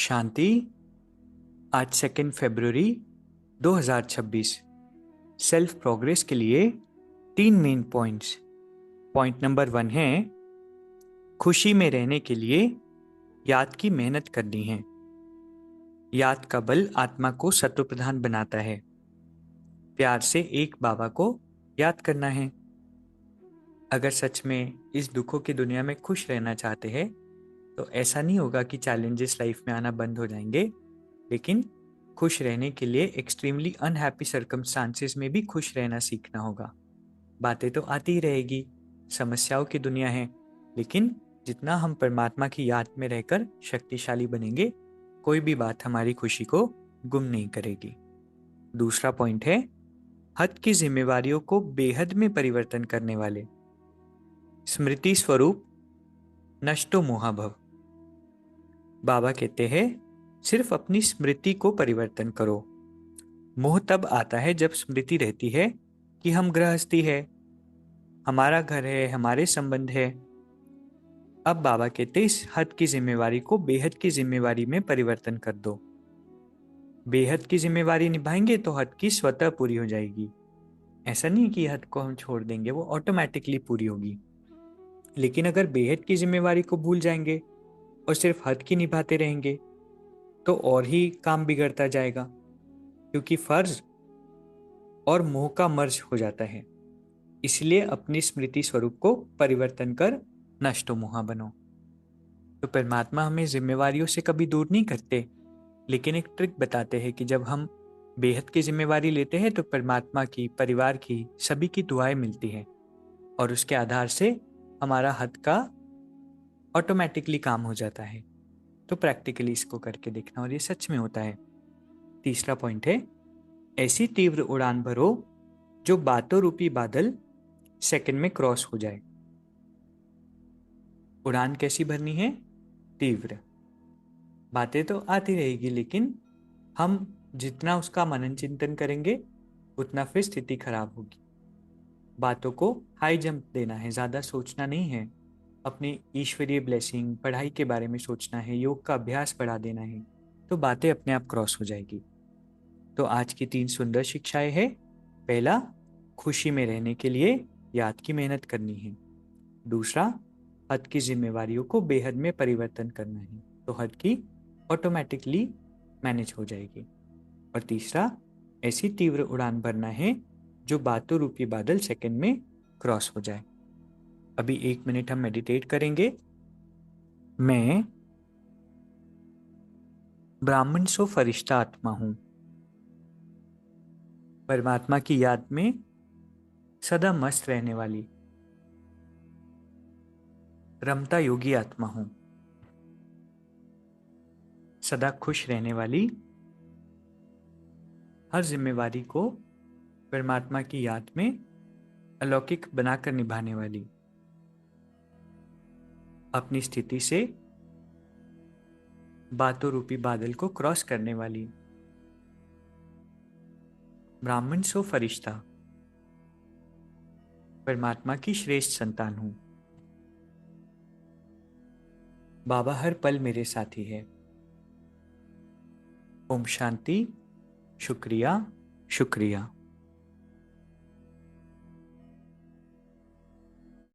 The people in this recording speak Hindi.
शांति। आज 2 फरवरी 2026। सेल्फ प्रोग्रेस के लिए 3 मेन पॉइंट्स। पॉइंट नंबर 1 है खुशी में रहने के लिए याद की मेहनत करनी है। याद का बल आत्मा को सत्वप्रधान बनाता है। प्यार से एक बाबा को याद करना है। अगर सच में इस दुखों की दुनिया में खुश रहना चाहते हैं तो ऐसा नहीं होगा कि चैलेंजेस लाइफ में आना बंद हो जाएंगे, लेकिन खुश रहने के लिए एक्सट्रीमली अनहैप्पी सर्कमस्टांसेस में भी खुश रहना सीखना होगा। बातें तो आती ही रहेगी, समस्याओं की दुनिया है, लेकिन जितना हम परमात्मा की याद में रहकर शक्तिशाली बनेंगे, कोई भी बात हमारी खुशी को गुम नहीं करेगी। दूसरा पॉइंट है हद की जिम्मेवारियों को बेहद में परिवर्तन करने वाले। स्मृति स्वरूप नष्टो मोहाभव। बाबा कहते हैं सिर्फ अपनी स्मृति को परिवर्तन करो। मोह तब आता है जब स्मृति रहती है कि हम गृहस्थी है, हमारा घर है, हमारे संबंध है। अब बाबा कहते इस हद की जिम्मेवारी को बेहद की जिम्मेवारी में परिवर्तन कर दो। बेहद की जिम्मेवारी निभाएंगे तो हद की स्वतः पूरी हो जाएगी। ऐसा नहीं कि हद को हम छोड़ देंगे, वो ऑटोमेटिकली पूरी होगी। लेकिन अगर बेहद की जिम्मेवारी को भूल जाएंगे और सिर्फ हद की निभाते रहेंगे तो और ही काम बिगड़ता जाएगा, क्योंकि फर्ज और मोह का मर्ज हो जाता है। इसलिए अपनी स्मृति स्वरूप को परिवर्तन कर नष्टो मोहा बनो। तो परमात्मा हमें जिम्मेवारियों से कभी दूर नहीं करते, लेकिन एक ट्रिक बताते हैं कि जब हम बेहद की जिम्मेवारी लेते हैं तो परमात्मा की, परिवार की, सभी की दुआएं मिलती हैं और उसके आधार से हमारा हद का ऑटोमेटिकली काम हो जाता है। तो प्रैक्टिकली इसको करके देखना, और ये सच में होता है। तीसरा पॉइंट है ऐसी तीव्र उड़ान भरो जो बातों रूपी बादल सेकंड में क्रॉस हो जाए। उड़ान कैसी भरनी है? तीव्र। बातें तो आती रहेगी, लेकिन हम जितना उसका मनन चिंतन करेंगे उतना फिर स्थिति खराब होगी। बातों को हाई जंप देना है, ज़्यादा सोचना नहीं है। अपनी ईश्वरीय ब्लेसिंग, पढ़ाई के बारे में सोचना है, योग का अभ्यास बढ़ा देना है, तो बातें अपने आप क्रॉस हो जाएगी। तो आज की 3 सुंदर शिक्षाएं हैं। पहला, खुशी में रहने के लिए याद की मेहनत करनी है। दूसरा, हद की जिम्मेवारियों को बेहद में परिवर्तन करना है, तो हद की ऑटोमेटिकली मैनेज हो जाएगी। और तीसरा, ऐसी तीव्र उड़ान भरना है जो बातों रूपी बादल सेकंड में क्रॉस हो जाए। अभी 1 मिनट हम मेडिटेट करेंगे। मैं ब्राह्मण सो फरिश्ता आत्मा हूँ, परमात्मा की याद में सदा मस्त रहने वाली रमता योगी आत्मा हूँ, सदा खुश रहने वाली, हर जिम्मेवारी को परमात्मा की याद में अलौकिक बनाकर निभाने वाली, अपनी स्थिति से बातों रूपी बादल को क्रॉस करने वाली ब्राह्मण सो फरिश्ता, परमात्मा की श्रेष्ठ संतान हूं। बाबा हर पल मेरे साथी है। ओम शांति। शुक्रिया, शुक्रिया।